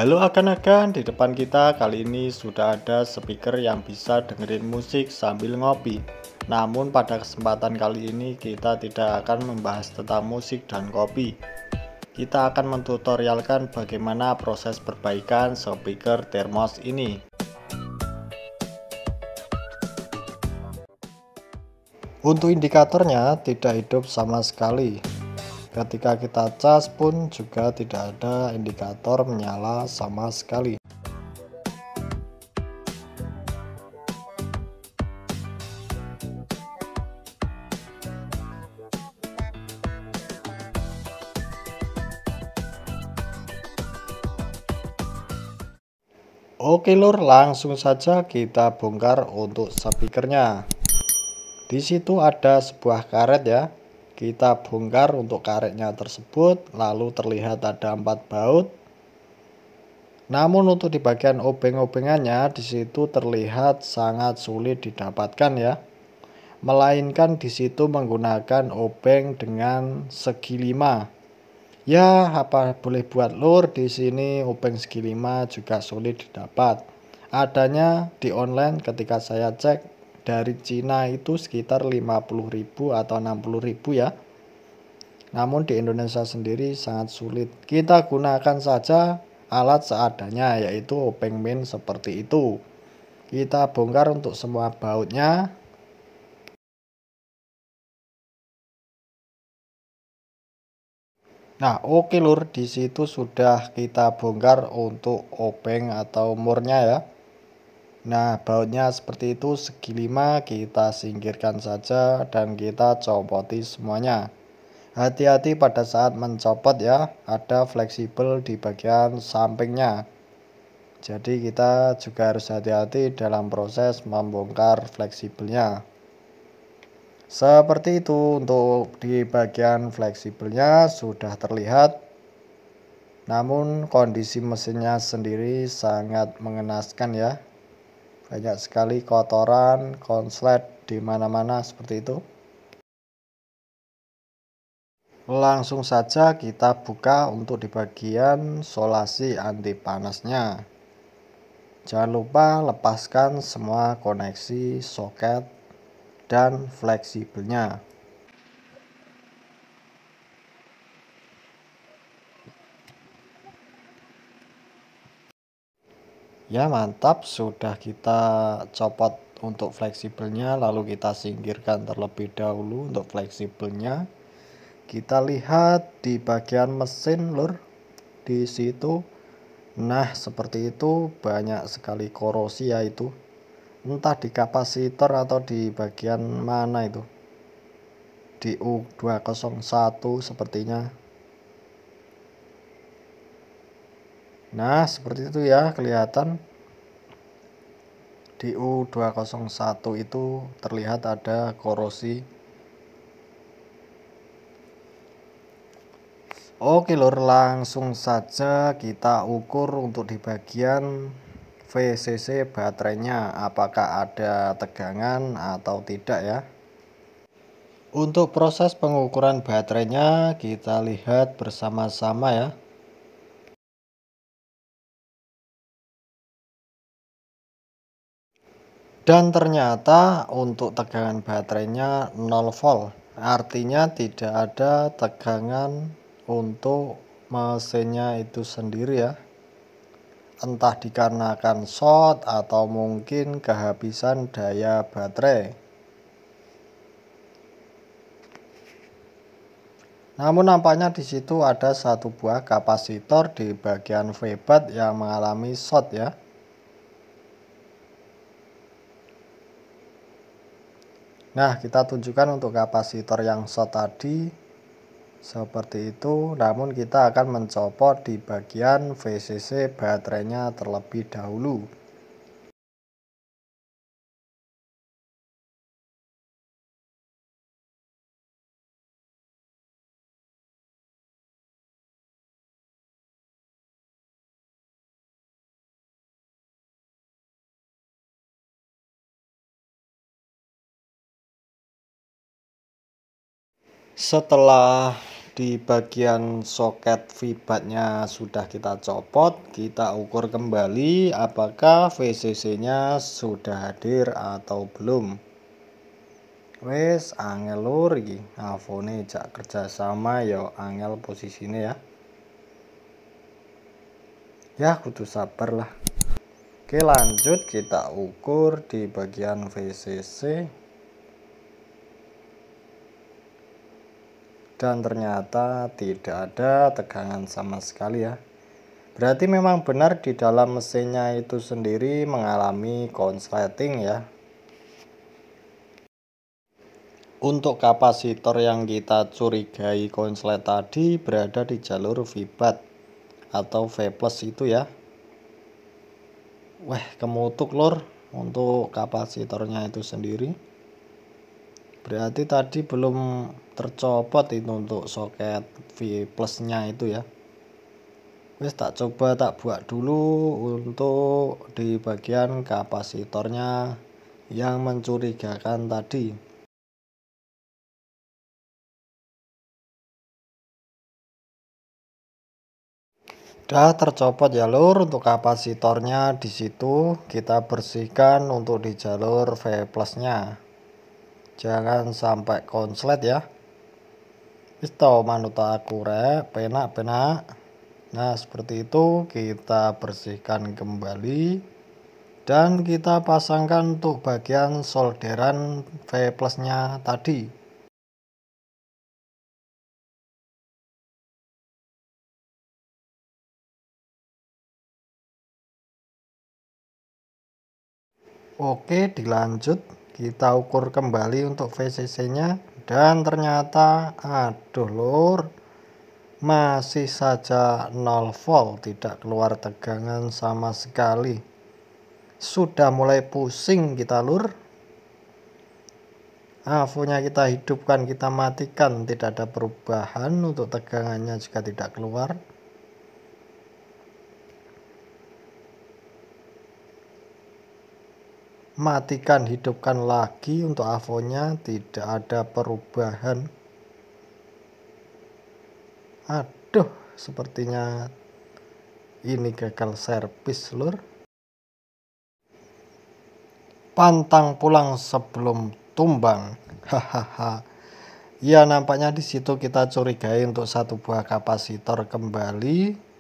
Halo akan-akan, di depan kita kali ini sudah ada speaker yang bisa dengerin musik sambil ngopi. Namun pada kesempatan kali ini kita tidak akan membahas tentang musik dan kopi. Kita akan mentutorialkan bagaimana proses perbaikan speaker Thermos ini. Untuk indikatornya tidak hidup sama sekali. Ketika kita cas pun juga tidak ada indikator menyala sama sekali. Oke lur, langsung saja kita bongkar untuk speakernya. Di situ ada sebuah karet ya. Kita bongkar untuk karetnya tersebut, lalu terlihat ada 4 baut. Namun untuk di bagian obeng-obengannya di situ terlihat sangat sulit didapatkan ya. Melainkan di situ menggunakan obeng dengan segi 5. Ya, apa boleh buat lur, di sini obeng segi 5 juga sulit didapat. Adanya di online ketika saya cek dari Cina itu sekitar 50.000 atau 60.000 ya. Namun di Indonesia sendiri sangat sulit. Kita gunakan saja alat seadanya, yaitu obeng min seperti itu. Kita bongkar untuk semua bautnya. Nah, oke lur, di situ sudah kita bongkar untuk obeng atau murnya ya. Nah, bautnya seperti itu segi 5 kita singkirkan saja dan kita copoti semuanya. Hati-hati pada saat mencopot ya, ada fleksibel di bagian sampingnya. Jadi kita juga harus hati-hati dalam proses membongkar fleksibelnya. Seperti itu, untuk di bagian fleksibelnya sudah terlihat. Namun kondisi mesinnya sendiri sangat mengenaskan ya. Banyak sekali kotoran, konslet di mana-mana seperti itu. Langsung saja kita buka untuk di bagian solasi anti panasnya. Jangan lupa lepaskan semua koneksi, soket, dan fleksibelnya. Ya mantap, sudah kita copot untuk fleksibelnya, lalu kita singkirkan terlebih dahulu untuk fleksibelnya. Kita lihat di bagian mesin lur, di situ. Nah, seperti itu banyak sekali korosi ya itu. Entah di kapasitor atau di bagian mana itu. Di U201 sepertinya. Nah, seperti itu ya kelihatan. Di U201 itu terlihat ada korosi. Oke lur, langsung saja kita ukur untuk di bagian VCC baterainya, apakah ada tegangan atau tidak ya. Untuk proses pengukuran baterainya kita lihat bersama-sama ya. Dan ternyata untuk tegangan baterainya 0 volt. Artinya tidak ada tegangan untuk mesinnya itu sendiri ya. Entah dikarenakan short atau mungkin kehabisan daya baterai. Namun nampaknya di situ ada satu buah kapasitor di bagian VBAT yang mengalami short ya. Nah, kita tunjukkan untuk kapasitor yang short tadi seperti itu. Namun kita akan mencopot di bagian VCC baterainya terlebih dahulu. Setelah di bagian soket VBAT-nya sudah kita copot, kita ukur kembali apakah VCC-nya sudah hadir atau belum. Wes angel lur iki, avone jak kerjasama ya angel posisine ya. Ya kudu sabar lah. Oke, lanjut kita ukur di bagian VCC. Dan ternyata tidak ada tegangan sama sekali ya. Berarti memang benar di dalam mesinnya itu sendiri mengalami konsleting ya. Untuk kapasitor yang kita curigai konslet tadi berada di jalur VBAT atau V+ itu ya. Wah, kemutuk lur untuk kapasitornya itu sendiri. Berarti tadi belum tercopot itu untuk soket V+ nya itu ya. Wes tak coba tak buat dulu untuk di bagian kapasitornya yang mencurigakan tadi. Udah tercopot ya lur untuk kapasitornya. Di situ kita bersihkan untuk di jalur V+ nya. Jangan sampai konslet ya. Wis tau manut aku rek, penak-penak. Nah, seperti itu kita bersihkan kembali dan kita pasangkan untuk bagian solderan V+ nya tadi. Oke, dilanjut kita ukur kembali untuk VCC nya dan ternyata aduh lur, masih saja 0 volt, tidak keluar tegangan sama sekali. Sudah mulai pusing kita lur. Avonya kita hidupkan, kita matikan, tidak ada perubahan, untuk tegangannya juga tidak keluar. Matikan, hidupkan lagi untuk avonya, tidak ada perubahan. Aduh, sepertinya ini gagal servis lur. Pantang pulang sebelum tumbang. Hahaha. Ya, nampaknya di situ kita curigai untuk satu buah kapasitor kembali.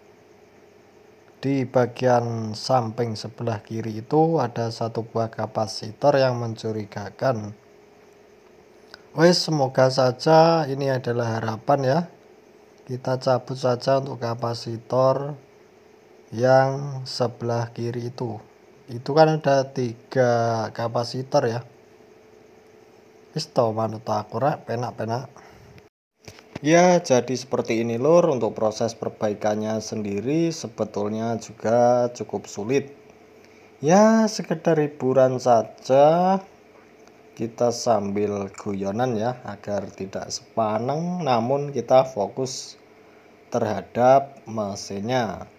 Di bagian samping sebelah kiri itu ada satu buah kapasitor yang mencurigakan. Wes, semoga saja ini adalah harapan ya. Kita cabut saja untuk kapasitor yang sebelah kiri itu. Itu kan ada 3 kapasitor ya. Wis tau manut aku rek, penak-penak. Ya, jadi seperti ini lur, untuk proses perbaikannya sendiri sebetulnya juga cukup sulit. Ya, sekedar hiburan saja, kita sambil guyonan ya, agar tidak sepaneng, namun kita fokus terhadap mesinnya.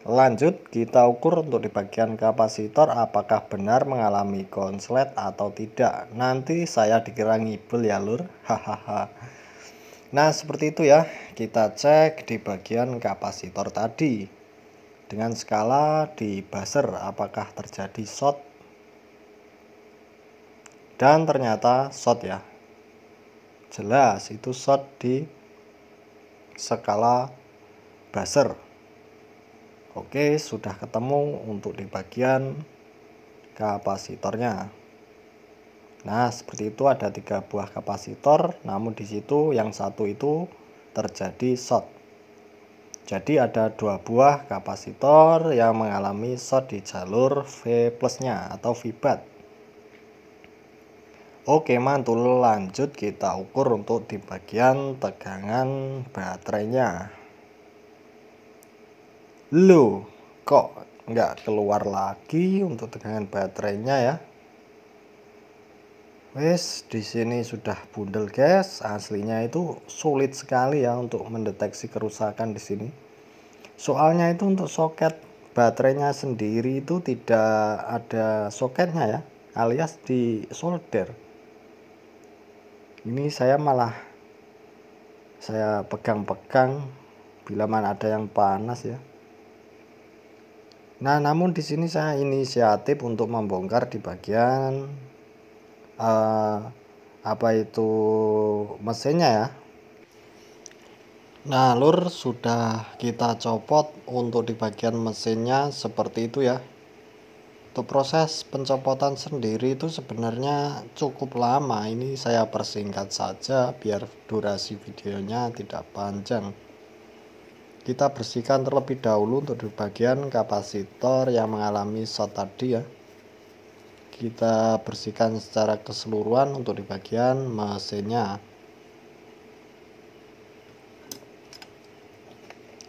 Lanjut kita ukur untuk di bagian kapasitor apakah benar mengalami konslet atau tidak. Nanti saya dikira ngibul ya lur, hahaha. Nah, seperti itu ya, kita cek di bagian kapasitor tadi dengan skala di buzzer apakah terjadi short, dan ternyata short ya, jelas itu short di skala buzzer. Oke, sudah ketemu untuk di bagian kapasitornya. Nah, seperti itu ada 3 buah kapasitor, namun di situ yang satu itu terjadi short. Jadi ada 2 buah kapasitor yang mengalami short di jalur V+ nya atau VBAT. Oke, mantul, lanjut kita ukur untuk di bagian tegangan baterainya. Loh, kok nggak keluar lagi untuk tegangan baterainya ya? Wes, di sini sudah bundel guys. Aslinya itu sulit sekali ya untuk mendeteksi kerusakan di sini. Soalnya itu untuk soket baterainya sendiri itu tidak ada soketnya ya, alias di solder. Ini saya malah Saya pegang-pegang bila mana ada yang panas ya. Nah, namun di sini saya inisiatif untuk membongkar di bagian apa itu mesinnya ya. Nah, lur sudah kita copot untuk di bagian mesinnya seperti itu ya. Untuk proses pencopotan sendiri itu sebenarnya cukup lama. Ini saya persingkat saja biar durasi videonya tidak panjang. Kita bersihkan terlebih dahulu untuk di bagian kapasitor yang mengalami short tadi ya. Kita bersihkan secara keseluruhan untuk di bagian mesinnya.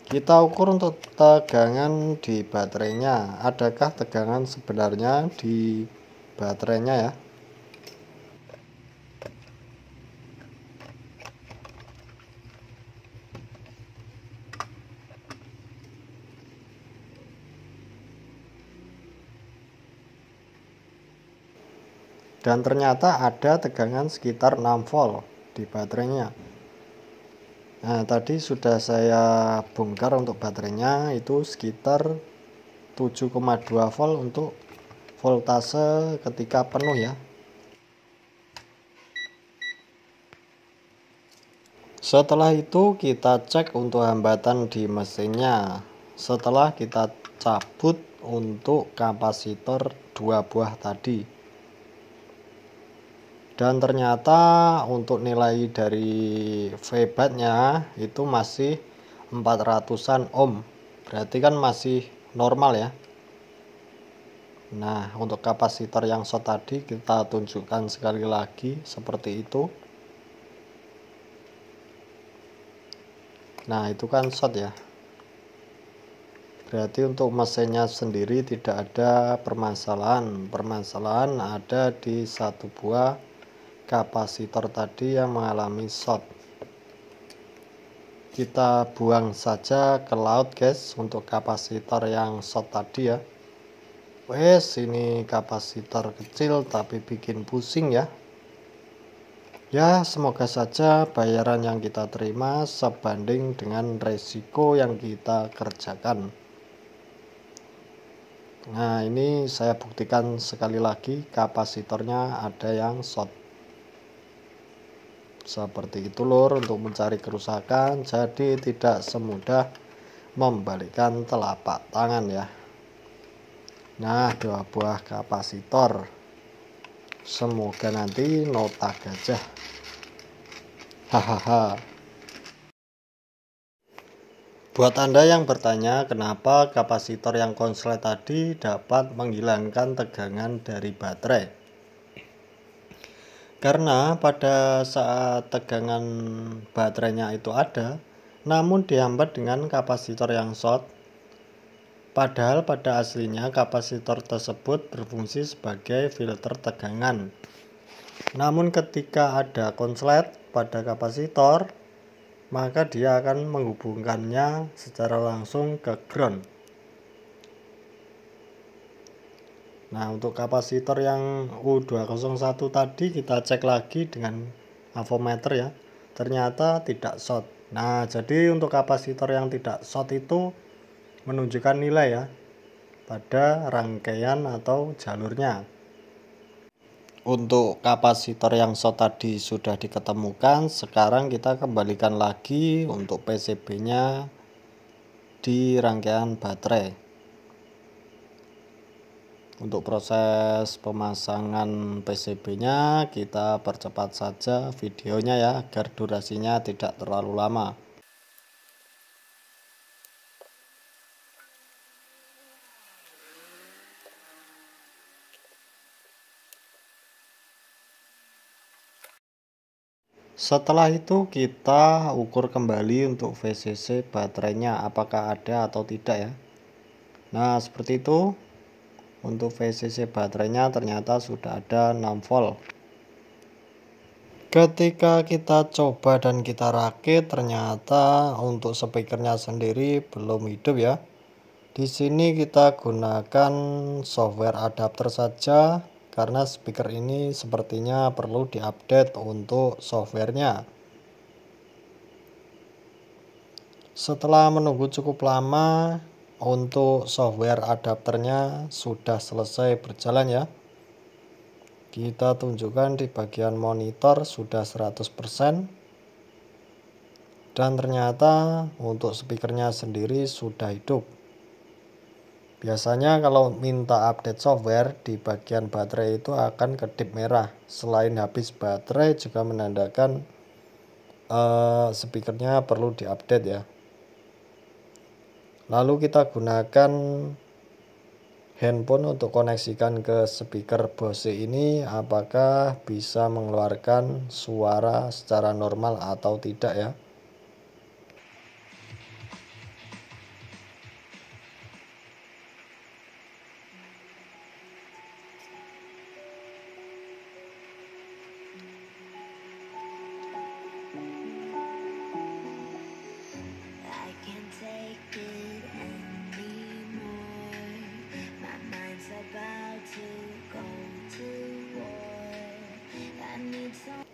Kita ukur untuk tegangan di baterainya. Adakah tegangan sebenarnya di baterainya ya? Dan ternyata ada tegangan sekitar 6 volt di baterainya. Nah, tadi sudah saya bongkar untuk baterainya, itu sekitar 7,2 volt untuk voltase ketika penuh ya. Setelah itu kita cek untuk hambatan di mesinnya. Setelah kita cabut untuk kapasitor 2 buah tadi. Dan ternyata untuk nilai dari VBAT-nya itu masih 400-an ohm. Berarti kan masih normal ya. Nah, untuk kapasitor yang short tadi kita tunjukkan sekali lagi seperti itu. Nah, itu kan short ya. Berarti untuk mesinnya sendiri tidak ada permasalahan. Permasalahan ada di satu buah kapasitor tadi yang mengalami short. Kita buang saja ke laut guys untuk kapasitor yang short tadi ya. Wes, ini kapasitor kecil tapi bikin pusing ya. Ya, semoga saja bayaran yang kita terima sebanding dengan resiko yang kita kerjakan. Nah, ini saya buktikan sekali lagi kapasitornya ada yang short. Seperti itu lur, untuk mencari kerusakan jadi tidak semudah membalikkan telapak tangan ya. Nah, 2 buah kapasitor, semoga nanti nota gajah. Hahaha. Buat Anda yang bertanya kenapa kapasitor yang konslet tadi dapat menghilangkan tegangan dari baterai. Karena pada saat tegangan baterainya itu ada, namun dihambat dengan kapasitor yang short. Padahal pada aslinya kapasitor tersebut berfungsi sebagai filter tegangan. Namun ketika ada konslet pada kapasitor, maka dia akan menghubungkannya secara langsung ke ground. Nah, untuk kapasitor yang U201 tadi kita cek lagi dengan avometer ya. Ternyata tidak short. Nah, jadi untuk kapasitor yang tidak short itu menunjukkan nilai ya pada rangkaian atau jalurnya. Untuk kapasitor yang short tadi sudah diketemukan, sekarang kita kembalikan lagi untuk PCB-nya di rangkaian baterai. Untuk proses pemasangan PCB-nya kita percepat saja videonya ya, agar durasinya tidak terlalu lama. Setelah itu kita ukur kembali untuk VCC baterainya apakah ada atau tidak ya. Nah, seperti itu. Untuk VCC baterainya ternyata sudah ada 6 volt. Ketika kita coba dan kita rakit, ternyata untuk speakernya sendiri belum hidup ya. Di sini kita gunakan software adapter saja karena speaker ini sepertinya perlu diupdate untuk softwarenya. Setelah menunggu cukup lama, untuk software adapternya sudah selesai berjalan ya. Kita tunjukkan di bagian monitor sudah 100%. Dan ternyata untuk speakernya sendiri sudah hidup. Biasanya kalau minta update software di bagian baterai itu akan kedip merah. Selain habis baterai juga menandakan speakernya perlu diupdate ya. Lalu kita gunakan handphone untuk koneksikan ke speaker Bose ini, apakah bisa mengeluarkan suara secara normal atau tidak ya.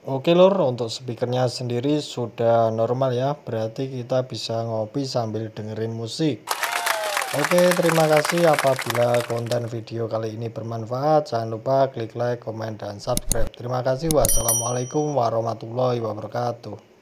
Oke lur, untuk speakernya sendiri sudah normal ya, berarti kita bisa ngopi sambil dengerin musik. Oke, terima kasih. Apabila konten video kali ini bermanfaat, jangan lupa klik like, komen, dan subscribe. Terima kasih. Wassalamualaikum warahmatullahi wabarakatuh.